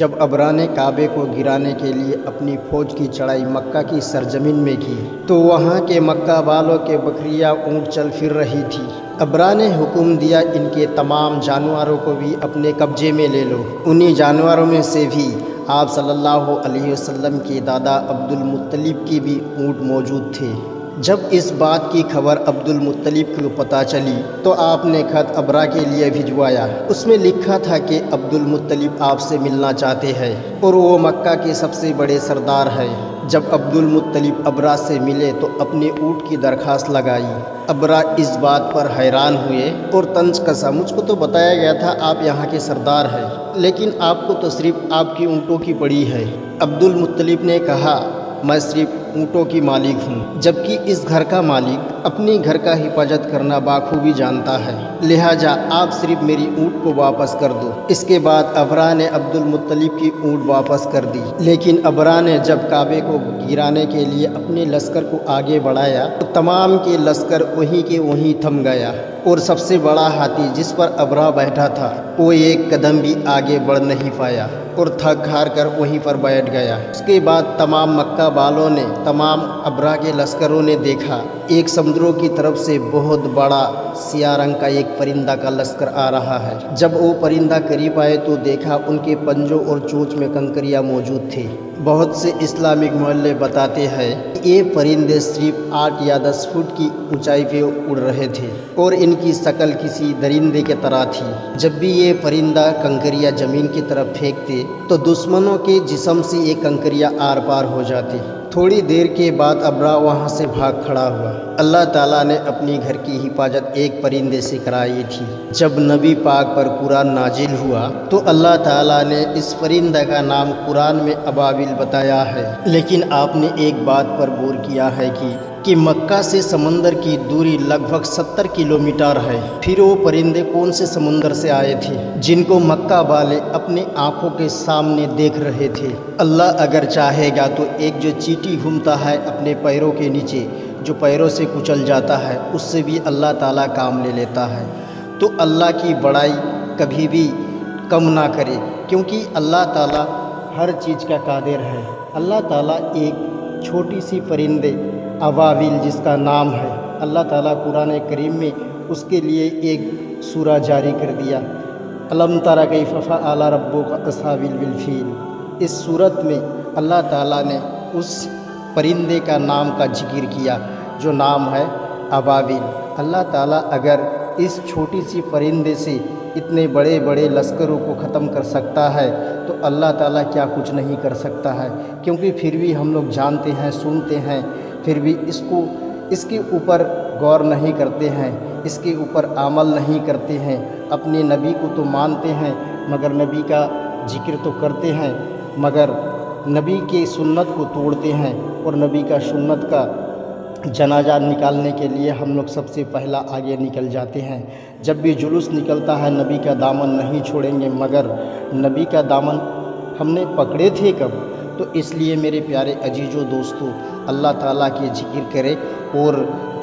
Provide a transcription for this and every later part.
جب ابرا نے کعبے کو گرانے کے لیے اپنی فوج کی چڑھائی مکہ کی سرزمین میں کی تو وہاں کے مکہ والوں کے بکریاں اونٹ چل پھر رہی تھی۔ ابرا نے حکم دیا ان کے تمام جانوروں کو بھی اپنے قبضے میں لے لو۔ انہی جانوروں میں سے بھی آپ صلی اللہ علیہ وسلم کے دادا عبد المطلب کی بھی اونٹ موجود تھے۔ جب اس بات کی خبر عبد المطلب کو پتہ چلی تو آپ نے خط ابرا کے لیے بھجوایا۔ اس میں لکھا تھا کہ عبد المطلب آپ سے ملنا چاہتے ہیں اور وہ مکہ کے سب سے بڑے سردار ہیں۔ جب عبد المطلب ابرا سے ملے تو اپنے اونٹ کی درخواست لگائی۔ ابرا اس بات پر حیران ہوئے اور طنز کسا، مجھ کو تو بتایا گیا تھا آپ یہاں کے سردار ہیں، لیکن آپ کو تو صرف آپ کی اونٹوں کی پڑی ہے۔ عبد المطلب نے کہا، میں صرف اونٹوں کی مالک ہوں، جبکہ اس گھر کا مالک اپنے گھر کا حفاظت کرنا بخوبی جانتا ہے، لہٰذا آپ صرف میری اونٹ کو واپس کر دو۔ اس کے بعد ابرا نے عبد المطلب کی اونٹ واپس کر دی، لیکن ابرا نے جب کعبے کو گرانے کے لیے اپنے لشکر کو آگے بڑھایا تو تمام کے لشکر وہیں کے وہیں تھم گیا اور سب سے بڑا ہاتھی جس پر ابرا بیٹھا تھا وہ ایک قدم بھی آگے بڑھ نہیں پایا اور تھک ہار کر وہیں پر بیٹھ گیا۔ اس کے بعد تمام مکہ والوں نے، تمام ابرا کے لشکروں نے دیکھا ایک سمندروں کی طرف سے بہت بڑا سیاہ رنگ کا ایک پرندہ کا لشکر آ رہا ہے۔ جب وہ پرندہ قریب آئے تو دیکھا ان کے پنجوں اور چونچ میں کنکریاں موجود تھے۔ بہت سے اسلامک محلے بتاتے ہیں کہ یہ پرندے صرف 8 یا 10 فٹ کی اونچائی پہ اڑ رہے تھے اور ان کی شکل کسی درندے کی طرح تھی۔ جب بھی یہ پرندہ کنکریاں زمین کی طرف پھینکتے تو دشمنوں کے جسم سے یہ کنکریاں آر پار ہو جاتی۔ تھوڑی دیر کے بعد ابرا وہاں سے بھاگ کھڑا ہوا۔ اللہ تعالیٰ نے اپنی گھر کی حفاظت ایک پرندے سے کرائی تھی۔ جب نبی پاک پر قرآن نازل ہوا تو اللہ تعالیٰ نے اس پرندہ کا نام قرآن میں ابابیل بتایا ہے، لیکن آپ نے ایک بات پر غور کیا ہے کہ مکہ سے سمندر کی دوری لگ بھگ 70 کلومیٹر ہے۔ پھر وہ پرندے کون سے سمندر سے آئے تھے جن کو مکہ والے اپنے آنکھوں کے سامنے دیکھ رہے تھے؟ اللہ اگر چاہے گا تو ایک جو چیٹی گھومتا ہے اپنے پیروں کے نیچے، جو پیروں سے کچل جاتا ہے، اس سے بھی اللہ تعالیٰ کام لے لیتا ہے۔ تو اللہ کی بڑائی کبھی بھی کم نہ کرے، کیونکہ اللہ تعالیٰ ہر چیز کا قادر ہے۔ اللہ تعالیٰ ایک چھوٹی سی پرندے ابابیل جس کا نام ہے، اللہ تعالیٰ قرآن کریم میں اس کے لیے ایک سورہ جاری کر دیا، الم تر کیف فعل ربک باصحاب الفیل۔ اس سورت میں اللہ تعالیٰ نے اس پرندے کا نام کا ذکر کیا جو نام ہے ابابیل۔ اللہ تعالیٰ اگر اس چھوٹی سی پرندے سے اتنے بڑے بڑے لشکروں کو ختم کر سکتا ہے تو اللہ تعالیٰ کیا کچھ نہیں کر سکتا ہے؟ کیونکہ پھر بھی ہم لوگ جانتے ہیں، سنتے ہیں، پھر بھی اس کے اوپر غور نہیں کرتے ہیں، اس کے اوپر عمل نہیں کرتے ہیں۔ اپنے نبی کو تو مانتے ہیں مگر نبی کا ذکر تو کرتے ہیں، مگر نبی کی سنت کو توڑتے ہیں، اور نبی کا سنت کا جنازہ نکالنے کے لیے ہم لوگ سب سے پہلا آگے نکل جاتے ہیں۔ جب بھی جلوس نکلتا ہے نبی کا دامن نہیں چھوڑیں گے، مگر نبی کا دامن ہم نے پکڑے تھے کب؟ تو اس لیے میرے پیارے عزیزو دوستو، اللہ تعالیٰ کے ذکر کرے اور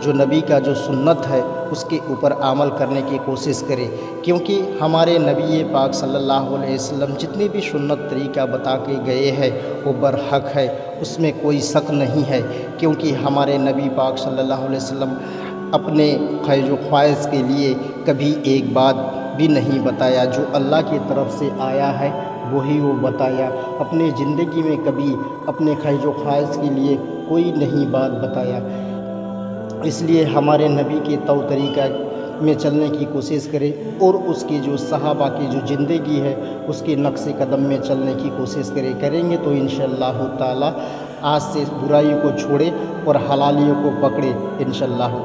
جو نبی کا جو سنت ہے اس کے اوپر عمل کرنے کی کوشش کرے، کیونکہ ہمارے نبی پاک صلی اللہ علیہ وسلم جتنی بھی سنت طریقہ بتا کے گئے ہیں وہ برحق ہے، اس میں کوئی شک نہیں ہے، کیونکہ ہمارے نبی پاک صلی اللہ علیہ وسلم اپنے خواہش و خواہش کے لیے کبھی ایک بات بھی نہیں بتایا، جو اللہ کی طرف سے آیا ہے وہی وہ بتایا۔ اپنے زندگی میں کبھی اپنے خواہش و خواہش کے لیے کوئی نہیں بات بتایا۔ اس لیے ہمارے نبی کے طور طریقہ میں چلنے کی کوشش کرے اور اس کی جو صحابہ کی جو زندگی ہے اس کے نقش قدم میں چلنے کی کوشش کریں گے تو انشاءاللہ تعالی آج سے برائی کو چھوڑے اور حلالیوں کو پکڑے انشاءاللہ۔